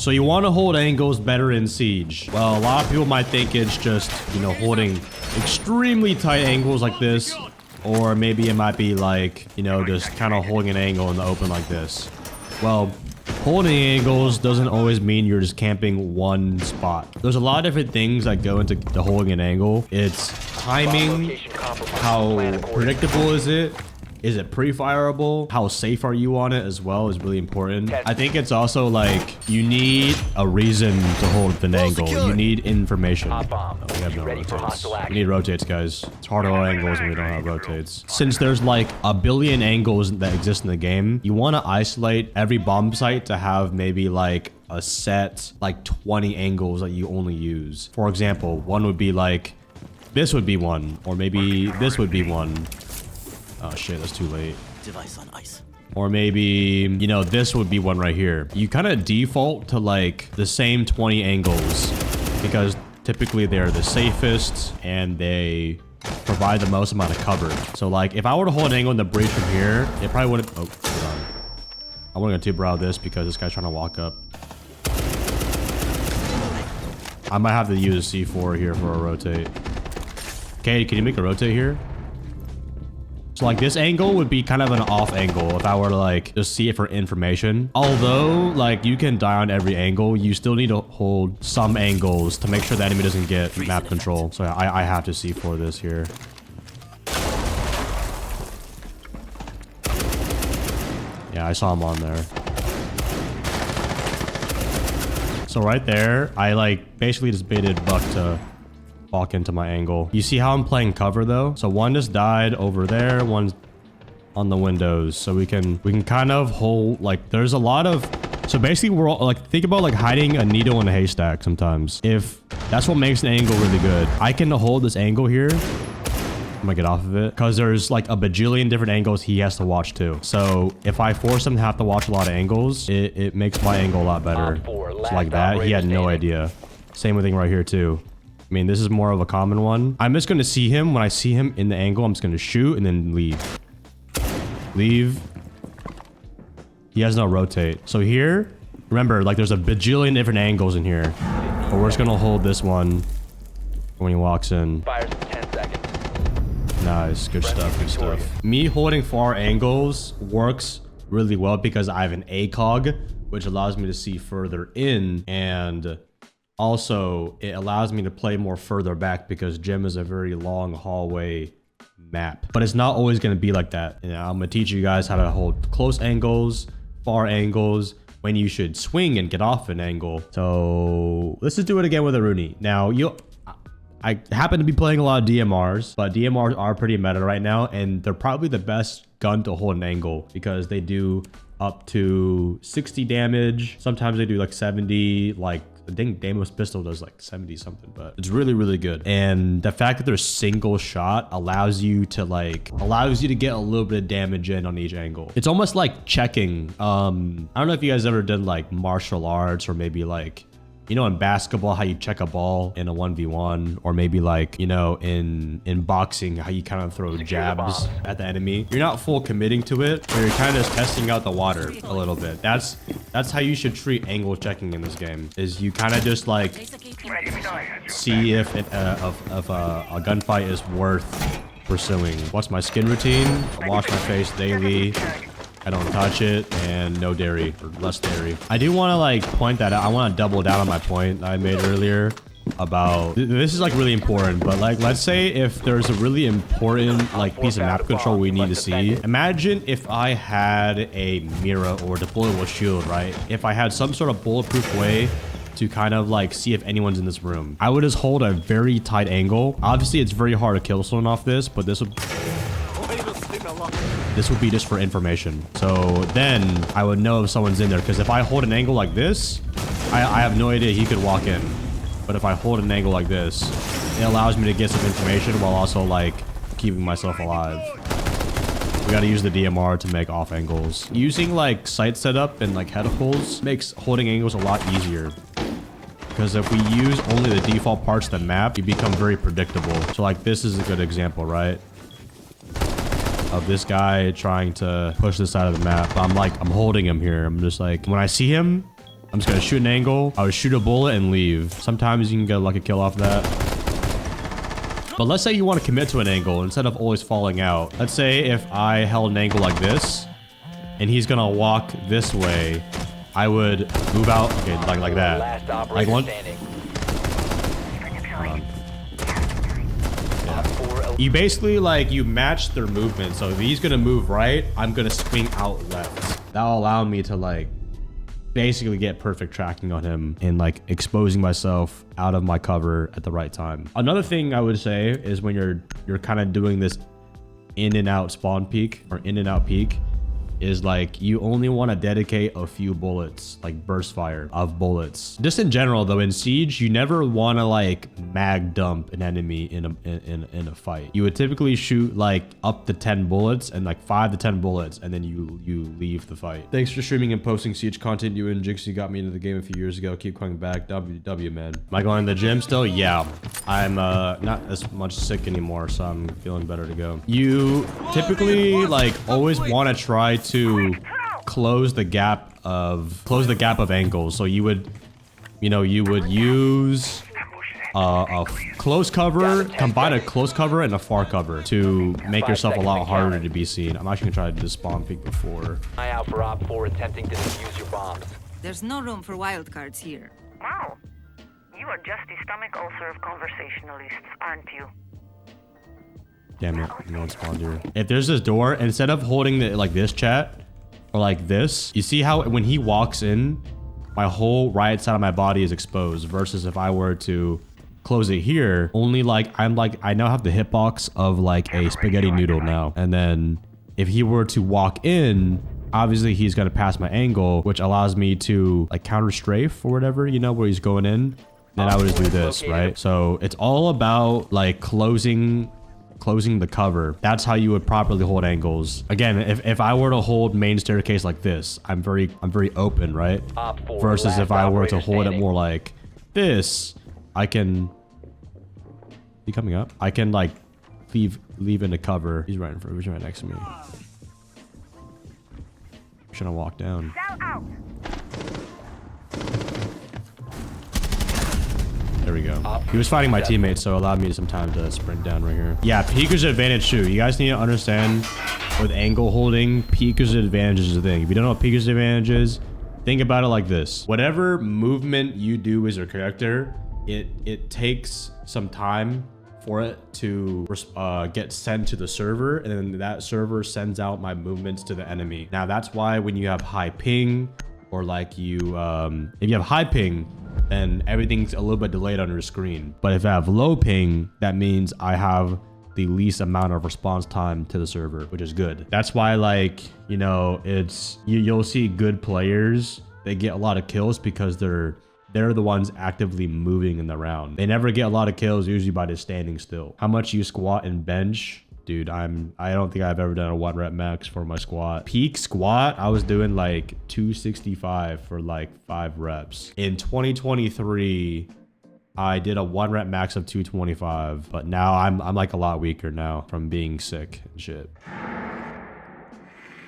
So you want to hold angles better in Siege. Well, a lot of people might think it's just, you know, holding extremely tight angles like this. Or maybe it might be like, you know, just kind of holding an angle in the open like this. Well, holding angles doesn't always mean you're just camping one spot. There's a lot of different things that go into the holding an angle. It's timing, how predictable is it? Is it pre-fireable? How safe are you on it as well is really important. I think it's also like you need a reason to hold an angle. You need information. Oh, we have no rotates. We need rotates, guys. It's hard to hold angles when we don't have rotates. Since there's like a billion angles that exist in the game, you want to isolate every bomb site to have maybe like a set like 20 angles that you only use. For example, one would be like, this would be one, or maybe this would be one. Oh shit, that's too late. Device on ice. Or maybe, you know, this would be one right here. You kind of default to like the same 20 angles because typically they're the safest and they provide the most amount of cover. So like if I were to hold an angle in the breach from here, it probably wouldn't. Oh, hold on. I want to two-brow this because this guy's trying to walk up. I might have to use a C4 here for a rotate. Okay, can you make a rotate here? So like this angle would be kind of an off angle if I were to like just see it for information. Although like you can die on every angle, you still need to hold some angles to make sure the enemy doesn't get map control. So I have to C4 this here. Yeah, I saw him on there. So right there, I like basically just baited Buck to walk into my angle. You see how I'm playing cover though? So one just died over there, one's on the windows. So we can kind of hold like there's a lot of, so basically we're all like, think about like hiding a needle in a haystack sometimes. If that's what makes an angle really good. I can hold this angle here. I'm gonna get off of it because there's like a bajillion different angles he has to watch too. So if I force him to have to watch a lot of angles, it makes my angle a lot better. So like that, he had no idea. Same thing right here too. I mean, this is more of a common one. I'm just going to see him. When I see him in the angle, I'm just going to shoot and then leave. Leave. He has no rotate. So here, remember, like there's a bajillion different angles in here. But we're just going to hold this one when he walks in. Fires in 10 seconds. Nice. Good stuff. Good stuff. Me holding far angles works really well because I have an ACOG, which allows me to see further in, and also, it allows me to play more further back because gym is a very long hallway map. But it's not always going to be like that. You know, I'm going to teach you guys how to hold close angles, far angles, when you should swing and get off an angle. So let's just do it again with a Rooney. Now, I happen to be playing a lot of DMRs, but DMRs are pretty meta right now, and they're probably the best gun to hold an angle because they do up to 60 damage. Sometimes they do like 70, like I think Damo's pistol does like 70 something, but it's really, really good. And the fact that they're single shot allows you to get a little bit of damage in on each angle. It's almost like checking. I don't know if you guys ever did like martial arts or maybe like, you know, in basketball, how you check a ball in a 1v1, or maybe like, you know, in boxing, how you kind of throw jabs at the enemy. You're not full committing to it, but you're kind of just testing out the water a little bit. That's how you should treat angle checking in this game, is you kind of just like see if a gunfight is worth pursuing. What's my skin routine? I wash my face daily. I don't touch it, and no dairy, or less dairy. I do want to like point that out. I want to double down on my point I made earlier about, this is like really important, but like, let's say if there's a really important like piece of map control we need to see. Imagine if I had a mirror or deployable shield, right? If I had some sort of bulletproof way to kind of like see if anyone's in this room, I would just hold a very tight angle. Obviously, it's very hard to kill someone off this, but this would be just for information. So then I would know if someone's in there, because if I hold an angle like this, I have no idea he could walk in. But if I hold an angle like this, it allows me to get some information while also like keeping myself alive. We got to use the DMR to make off angles. Using like sight setup and like head pulls makes holding angles a lot easier. Because if we use only the default parts of the map, you become very predictable. So like this is a good example, right? Of this guy trying to push this side of the map. I'm holding him here. I'm just like, when I see him, I'm just gonna shoot an angle. I would shoot a bullet and leave. Sometimes you can get a lucky kill off that. But let's say you want to commit to an angle instead of always falling out. Let's say if I held an angle like this, and he's gonna walk this way, I would move out, okay, like that. Last Like operator one. standing. Hold on. Op 4 You basically like you match their movement. So if he's gonna move right, I'm gonna swing out left. That'll allow me to like basically get perfect tracking on him and like exposing myself out of my cover at the right time. Another thing I would say is when you're kind of doing this in and out spawn peek or in and out peek, is like you only want to dedicate a few bullets, like burst fire of bullets. Just in general though, in Siege, you never want to like mag dump an enemy in a fight. You would typically shoot like up to 10 bullets and like 5 to 10 bullets, and then you leave the fight. Thanks for streaming and posting Siege content. You and Jinxie got me into the game a few years ago. Keep coming back. W man. Am I going to the gym still? Yeah. I'm not as much sick anymore, so I'm feeling better to go. You typically like always want to try to close the gap of angles. So you would use a close cover, combine a close cover and a far cover to make yourself a lot harder to be seen. I'm actually gonna try to do spawn peek before. eye out for Op 4 attempting to defuse your bombs. There's no room for wildcards here. Wow. You are just the stomach ulcer of conversationalists, aren't you? Damn it, no one spawned here. If there's this door, instead of holding it like this, chat, or like this, you see how when he walks in, my whole right side of my body is exposed, versus if I were to close it here, only like I now have the hitbox of like a spaghetti noodle now. And then if he were to walk in, obviously he's gonna pass my angle, which allows me to like counter strafe or whatever, you know, where he's going in. Then I would just do this, right? So it's all about like closing the cover. That's how you would properly hold angles. Again, if I were to hold main staircase like this, I'm very open, right? Op 4, Versus if last I were to operator hold it standing. more like this, I can. He coming up? I can like leave in the cover. He's right in front. He's right next to me. Should I walk down? There we go. He was fighting my teammates, so it allowed me some time to sprint down right here. Yeah, peek is an advantage too. You guys need to understand with angle holding, peek is an advantage is the thing. If you don't know what peek is advantage is, think about it like this. Whatever movement you do as your character, it takes some time for it to get sent to the server, and then that server sends out my movements to the enemy. Now that's why when you have high ping, or like you, if you have high ping, then everything's a little bit delayed on your screen. But if I have low ping, that means I have the least amount of response time to the server, which is good. That's why, like, you know, it's you'll see good players, they get a lot of kills because they're the ones actively moving in the round. They never get a lot of kills usually by just standing still. How much you squat and bench? Dude, I don't think I've ever done a 1 rep max for my squat. Peak squat, I was doing like 265 for like 5 reps. In 2023, I did a 1 rep max of 225, but now I'm like a lot weaker now from being sick and shit.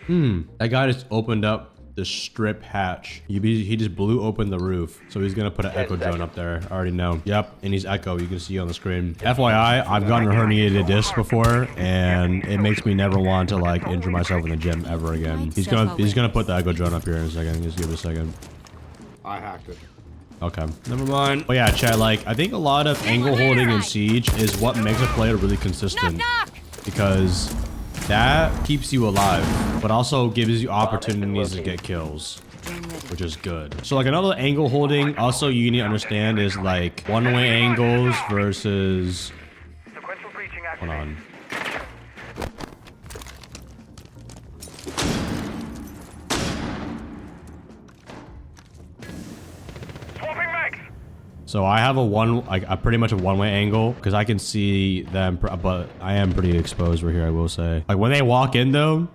That guy just opened up the strip hatch. He just blew open the roof, so he's gonna put an echo drone up there. I already know. Yep, and he's echo. You can see on the screen. FYI, I've gotten a herniated disc before, and it makes me never want to like injure myself in the gym ever again. He's gonna put the echo drone up here in a second. Just give it a second. I hacked it. Okay, never mind. But yeah, chat, like I think a lot of angle holding in Siege is what makes a player really consistent, because that keeps you alive, but also gives you opportunities to get kills, which is good. So like another angle holding also you need to understand is like one-way angles versus, hold on. So I have a pretty much a one-way angle because I can see them, but I am pretty exposed right here, I will say. Like when they walk in though,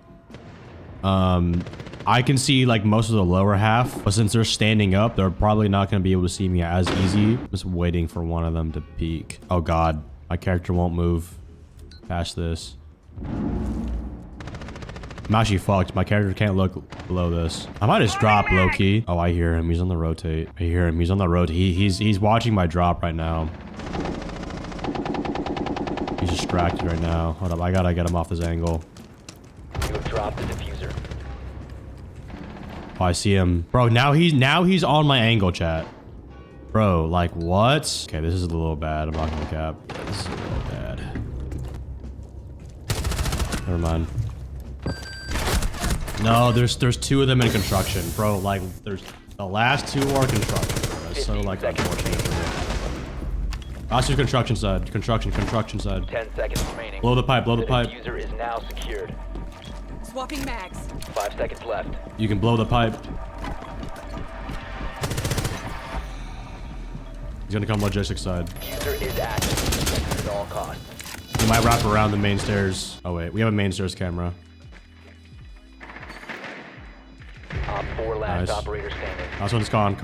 I can see like most of the lower half, but since they're standing up, they're probably not going to be able to see me as easy. Just waiting for one of them to peek. Oh God, my character won't move past this. I'm actually fucked. My character can't look below this. I might just drop low key. Oh, I hear him. He's on the rotate. I hear him. He's on the road. He's watching my drop right now. He's distracted right now. Hold up. I gotta get him off this angle. You have dropped the diffuser. Oh, I see him. Bro, now he's on my angle, chat. Bro, like what? Okay, this is a little bad. I'm not gonna cap. This is a little bad. Never mind. No, there's two of them in construction, bro. Like there's the last two are construction. Bro. That's so like unfortunate for me. Last two construction side. Construction side. 10 seconds remaining. Blow the pipe. Blow the The pipe. diffuser is now secured. Swapping mags. 5 seconds left. You can blow the pipe. He's gonna come logistics side. Diffuser is active. Protected at all costs. He might wrap around the main stairs. Oh wait, we have a main stairs camera. Op 4 last Nice. operator standing. Last one's con.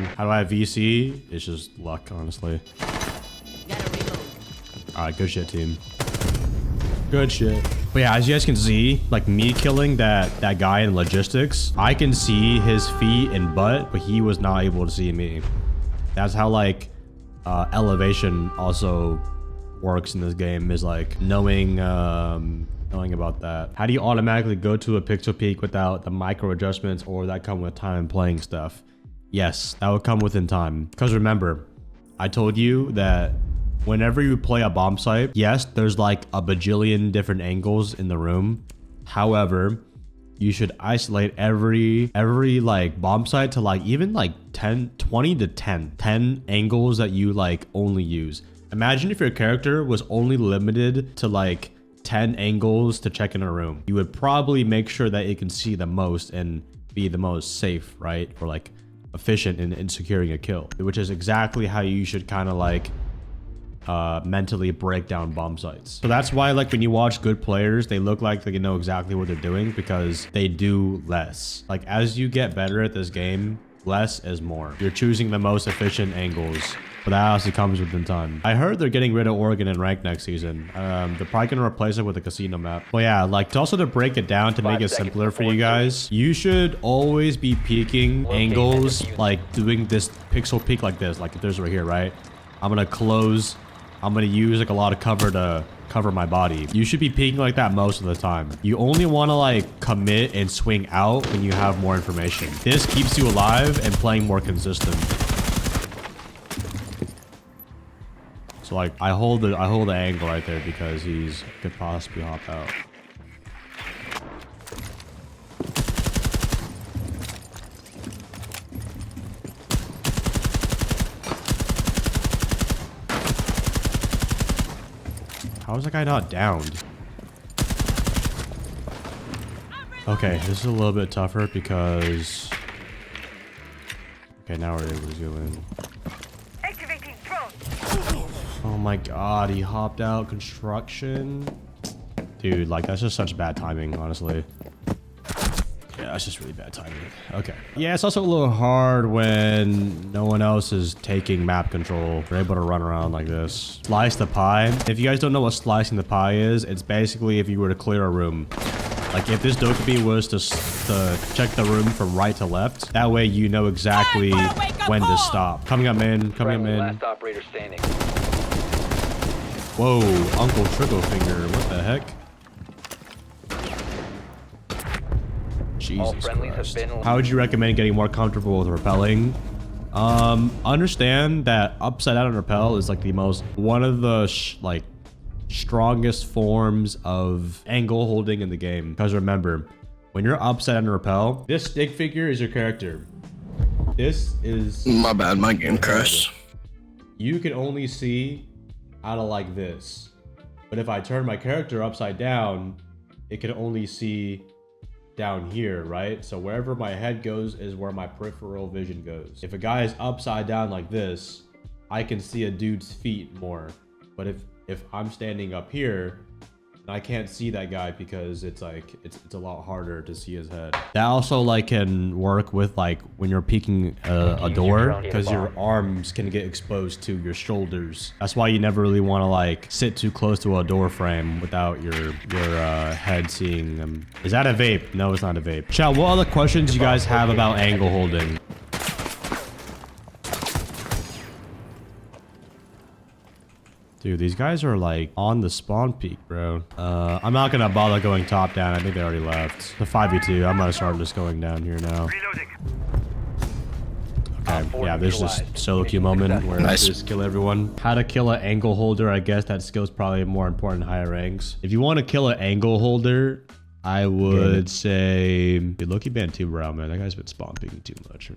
How do I have VC? It's just luck, honestly. Gotta reload. Alright, good shit, team. Good shit. But yeah, as you guys can see, like me killing that guy in logistics, I can see his feet and butt, but he was not able to see me. That's how like elevation also works in this game, is like knowing about that. How do you automatically go to a pixel peak without the micro adjustments, or that come with time playing stuff? Yes, that would come within time. Because remember, I told you that whenever you play a bomb site, yes, there's like a bajillion different angles in the room. However, you should isolate every like bomb site to like even like 20 to 10 angles that you like only use. Imagine if your character was only limited to like 10 angles to check in a room. You would probably make sure that it can see the most and be the most safe, right? Or like efficient in securing a kill, which is exactly how you should kind of like mentally break down bomb sites. So that's why like when you watch good players, they look like they know exactly what they're doing, because they do less. Like as you get better at this game, less is more. You're choosing the most efficient angles, but that also comes within time. I heard they're getting rid of Oregon in ranked next season. They're probably gonna replace it with a casino map. But yeah, like to break it down to make it simpler for you guys, you should always be peeking angles, like doing this pixel peek like this. Like if there's right here, right? I'm gonna close. I'm gonna use like a lot of cover to cover my body. You should be peeking like that most of the time. You only want to like commit and swing out when you have more information. This keeps you alive and playing more consistent. So like I hold the angle right there because he's could possibly hop out. How is that guy not downed? Okay, this is a little bit tougher because... Okay, now we're able to go in. Activating drone. Oh my god, he hopped out construction. Dude, like that's just such bad timing, honestly. Yeah, it's just really bad timing. Okay. Yeah, it's also a little hard when no one else is taking map control. We're able to run around like this. Slice the pie. If you guys don't know what slicing the pie is, it's basically if you were to clear a room. Like if this Dokkaebi was to check the room from right to left, that way you know exactly when to stop. Coming up, man. Coming up, man. Last operator standing. Whoa, Uncle Trickle Finger. What the heck? All Jesus friendlies Christ. have been... How would you recommend getting more comfortable with rappelling? Understand that upside down rappel is like the most, one of the strongest forms of angle holding in the game. Because remember, when you're upside down rappel, this stick figure is your character. This is... My bad, my game crashed. You can only see out of like this. But if I turn my character upside down, it can only see down here, right? So wherever my head goes is where my peripheral vision goes. If a guy is upside down like this, I can see a dude's feet more. But if I'm standing up here and I can't see that guy because it's like it's a lot harder to see his head. That also like can work with like when you're peeking a door, because your arms can get exposed to your shoulders. That's why you never really want to like sit too close to a door frame without your head seeing them. Is that a vape? No, it's not a vape. Chat, what other questions you guys have about angle holding? Dude, these guys are like on the spawn peak, bro. I'm not gonna bother going top down. I think they already left. The 5v2. I'm gonna start just going down here now. Okay, yeah, there's this solo queue moment where I just kill everyone. How to kill an angle holder, I guess that skill's probably more important in higher ranks. If you want to kill an angle holder, I would say Loki banned two around, man. That guy's been spawn peeking too much.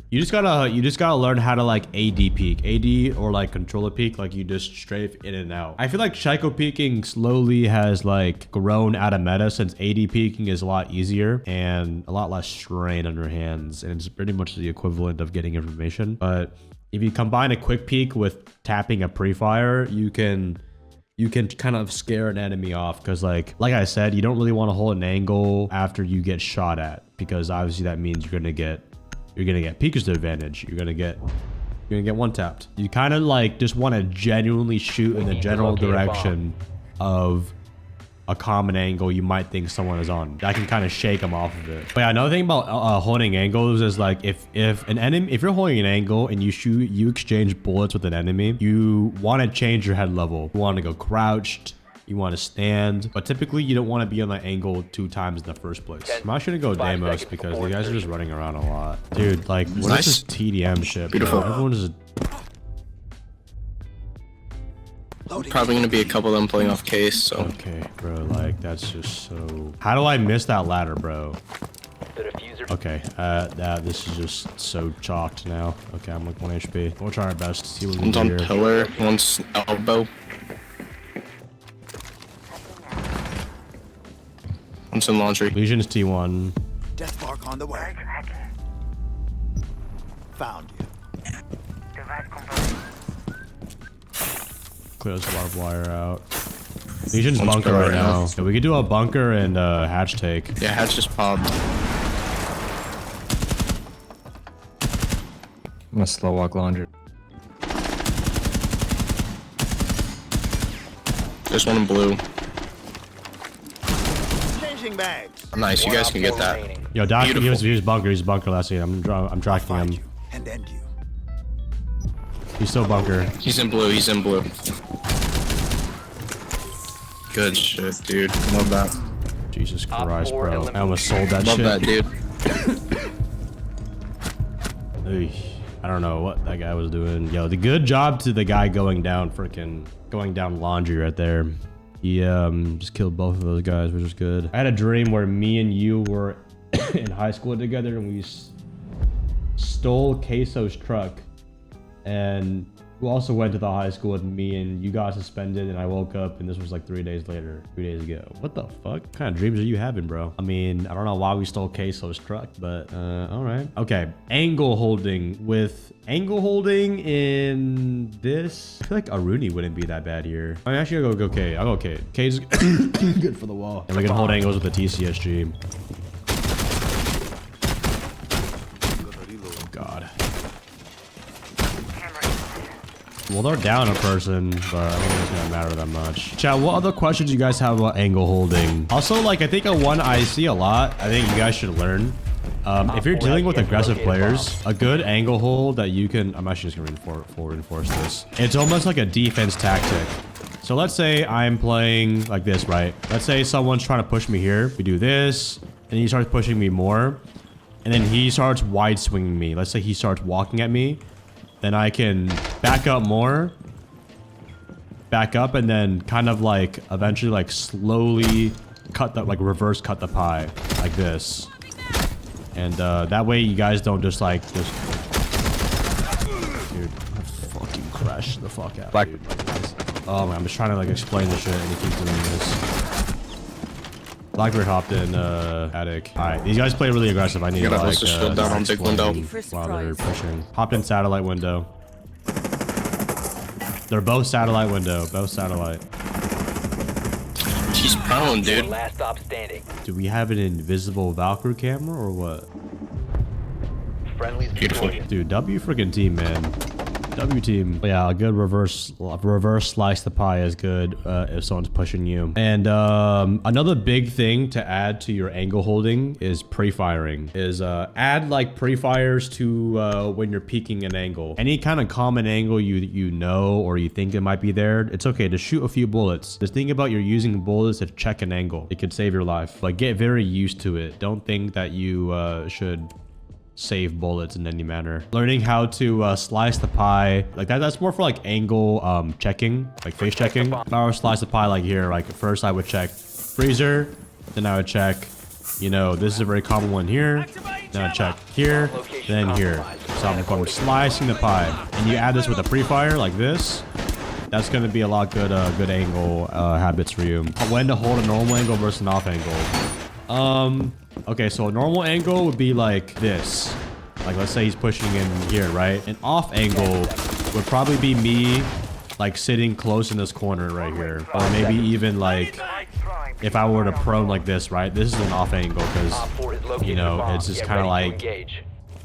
You just gotta learn how to like AD peek, AD or like controller peek, like you just strafe in and out. I feel like Psycho peeking slowly has like grown out of meta since AD peeking is a lot easier and a lot less strain on your hands, and it's pretty much the equivalent of getting information. But if you combine a quick peek with tapping a pre-fire, you can kind of scare an enemy off, because like I said, you don't really want to hold an angle after you get shot at, because obviously that means you're gonna get peeker's advantage. You're gonna get one tapped. You kind of like just want to genuinely shoot in the general direction of a common angle you might think someone is on. That can kind of shake them off of it. But yeah, another thing about holding angles is like if you're holding an angle and you exchange bullets with an enemy, you want to change your head level. You want to go crouched, you want to stand, but typically you don't want to be on that angle 2 times in the first place. I'm actually gonna go Damos because the guys are just running around a lot. Dude, like what is this TDM shit? Beautiful. Bro? Everyone is Probably gonna be a couple of them playing off case, so. okay, bro, like that's just so... How do I miss that ladder, bro? The diffuser. Okay, this is just so chalked now. Okay, I'm like 1 HP. We'll try our best to see what we One's can on do here. pillar, one's elbow. One's in laundry. Legion's T1. Death mark on the way. Found you. Device confirmed. Clear this barbed wire out. Legion's One's bunker pillar right right now. now. Yeah, we could do a bunker and hatch take. Yeah, hatch just popped. I'm gonna slow walk laundry. There's one in blue. Changing bags. Nice, you guys can get that. Remaining. Yo, Doc, he Beautiful. was bunker. He's bunker last game. I'm tracking Find him. you and end you. He's still bunker. He's in blue, he's in blue. Good shit, dude. Love that. Jesus Op Christ, 4 bro. I almost sold that Love shit. that, dude. Eey, I don't know what that guy was doing. Yo, the good job to the guy going down laundry right there. He just killed both of those guys, which was good. I had a dream where me and you were in high school together and we stole Queso's truck, and who also went to the high school with me, and you got suspended, and I woke up and this was like 3 days later, 3 days ago. What the fuck? What kind of dreams are you having, bro? I mean, I don't know why we stole Queso's truck, but all right. Okay, angle holding. With angle holding in this, I feel like Aruni wouldn't be that bad here. I'm actually gonna go K. I'll go K. K's good for the wall. And we can hold angles with the TCSG. Oh God. Well, they're down a person, but I don't think it's gonna matter that much. Chat, what other questions you guys have about angle holding? Also, like, I think one I see a lot, I think you guys should learn. If you're dealing with aggressive players, a good angle hold that you can... I'm actually just gonna reinforce this. It's almost like a defense tactic. So let's say I'm playing like this, right? Let's say someone's trying to push me here. We do this, and he starts pushing me more. And then he starts wide swinging me. Let's say he starts walking at me. Then I can back up more, back up, and then kind of like eventually like slowly cut that, like reverse cut the pie like this. And that way you guys don't just like dude, I fucking crashed the fuck out, dude. Oh man, I'm just trying to like explain this shit and he keeps doing this. Blackbeard hopped in attic. Alright, these guys play really aggressive. I need to like down on big window while they're pushing. Hopped in satellite window. They're both satellite window. Both satellite. He's prone, dude. Last stop standing. Do we have an invisible Valkyrie camera or what? Friendly's Beautiful. deployed. Dude, W freaking team, man. W team. Yeah, a good reverse slice the pie is good if someone's pushing you. And another big thing to add to your angle holding is pre-firing. Add like pre-fires to when you're peeking an angle. Any kind of common angle you know or you think it might be there, it's okay to shoot a few bullets. Just think about you're using bullets to check an angle. It could save your life. But get very used to it. Don't think that you should save bullets in any manner. Learning how to slice the pie like that's more for like angle checking, like face checking. If I were to slice the pie like here, like first I would check freezer, then I would check, you know, this is a very common one here, then I check here, then here. So I'm slicing the pie, and you add this with a pre-fire like this. That's gonna be a lot good angle habits for you. When to hold a normal angle versus an off angle. Okay, so a normal angle would be like this. Like, let's say he's pushing in here, right? An off angle would probably be me, like, sitting close in this corner right here. Or maybe even, like, if I were to prone like this, right? This is an off angle because, you know, it's just kind of like...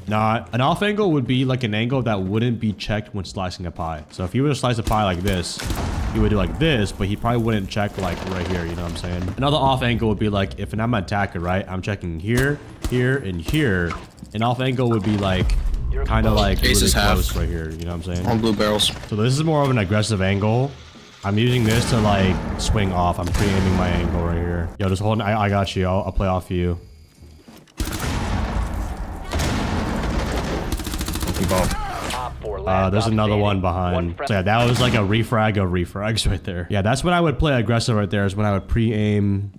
Not an off angle would be like an angle that wouldn't be checked when slicing a pie. So if you were to slice a pie like this, he would do like this, but he probably wouldn't check like right here. You know what I'm saying? Another off angle would be like if I'm an attacker, right? I'm checking here, here, and here. An off angle would be like kind of like really close right here. You know what I'm saying? On blue barrels. So this is more of an aggressive angle. I'm using this to like swing off. I'm pre-aiming my angle right here. Yo, just hold on. I got you. I'll play off you. There's another one behind. So yeah, that was like a refrag of refrags right there. Yeah, that's when I would play aggressive right there, is when I would pre-aim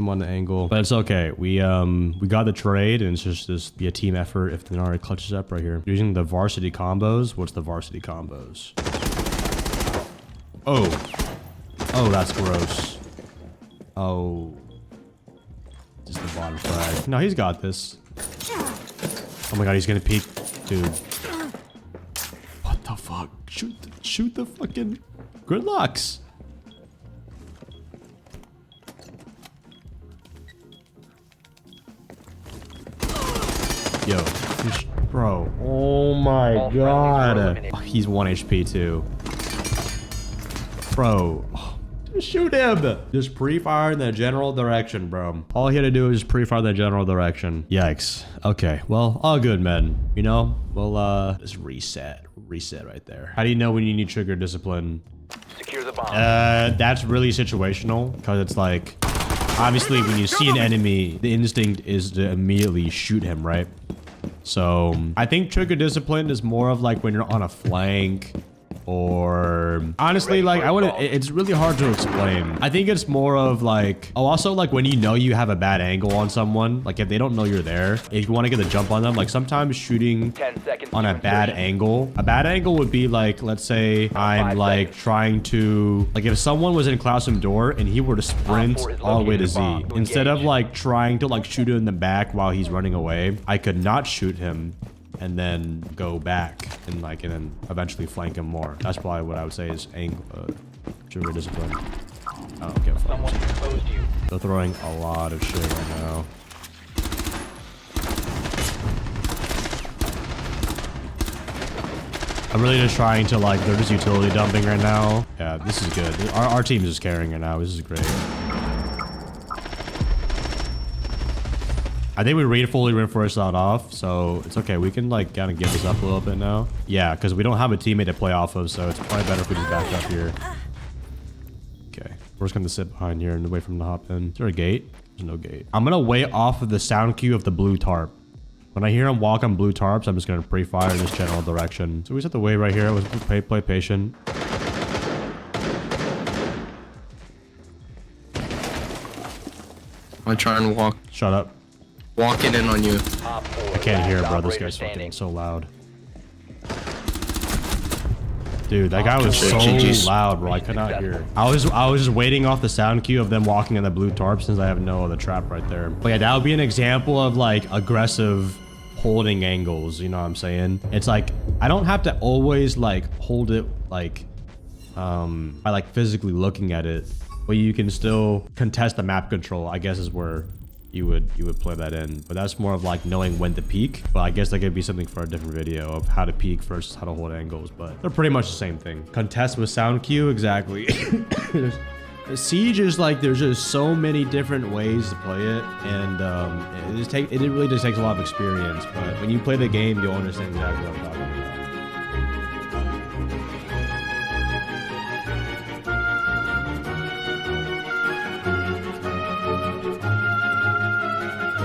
on the angle. But it's okay. We got the trade, and it's just be a team effort if the already clutches up right here. Using the varsity combos. What's the varsity combos? Oh, that's gross. Oh, just the bottom frag. No, he's got this. Oh my god, he's gonna peek, dude. What the fuck? Shoot the fucking gridlocks. Yo, bro. Oh my god. Oh, he's 1 HP too. Bro. Oh, just shoot him. Just pre-fire in the general direction, bro. All he had to do is pre-fire in the general direction. Yikes. Okay, well, all good, man. You know, we'll just reset right there. How do you know when you need trigger discipline? Secure the bomb. That's really situational, because it's like, obviously when you see an enemy, the instinct is to immediately shoot him, right? So I think trigger discipline is more of like when you're on a flank, or honestly, like it's really hard to explain. I think it's more of like, also like when you know you have a bad angle on someone, like if they don't know you're there, if you want to get the jump on them, like sometimes shooting 10 seconds on a bad angle. A bad angle would be like, let's say I'm like trying to, like if someone was in classroom door and he were to sprint all the way to Z, instead of like trying to like shoot him in the back while he's running away, I could not shoot him and then go back and then eventually flank him more. That's probably what I would say is trigger discipline. I don't give a fuck. They're throwing a lot of shit right now. I'm really just trying to like, they're just utility dumping right now. Yeah, this is good. Our team is just carrying it now. This is great. I think we fully reinforced that off, so it's okay. We can like kind of give this up a little bit now. Yeah, because we don't have a teammate to play off of, so it's probably better if we just back up here. Okay, we're just gonna sit behind here and wait for him to hop in. Is there a gate? There's no gate. I'm gonna wait off of the sound cue of the blue tarp. When I hear him walk on blue tarps, I'm just gonna pre-fire in this general direction. So we just have to wait right here. Let's play patient. I try and walk. Shut up. Walking in on you. I can't hear, bro. This guy's fucking so loud. Dude, that guy was so loud, bro. I could not hear. I was just waiting off the sound cue of them walking on the blue tarp since I have no other trap right there. But yeah, that would be an example of like aggressive holding angles. You know what I'm saying? It's like I don't have to always like hold it like by like physically looking at it. but you can still contest the map control, I guess is where you would play that in. But that's more of like knowing when to peek. But I guess that could be something for a different video of how to peek versus how to hold angles. But they're pretty much the same thing. Contest with sound cue, exactly. Siege is like, there's just so many different ways to play it, and it really just takes a lot of experience. But when you play the game, you'll understand exactly what I'm talking about.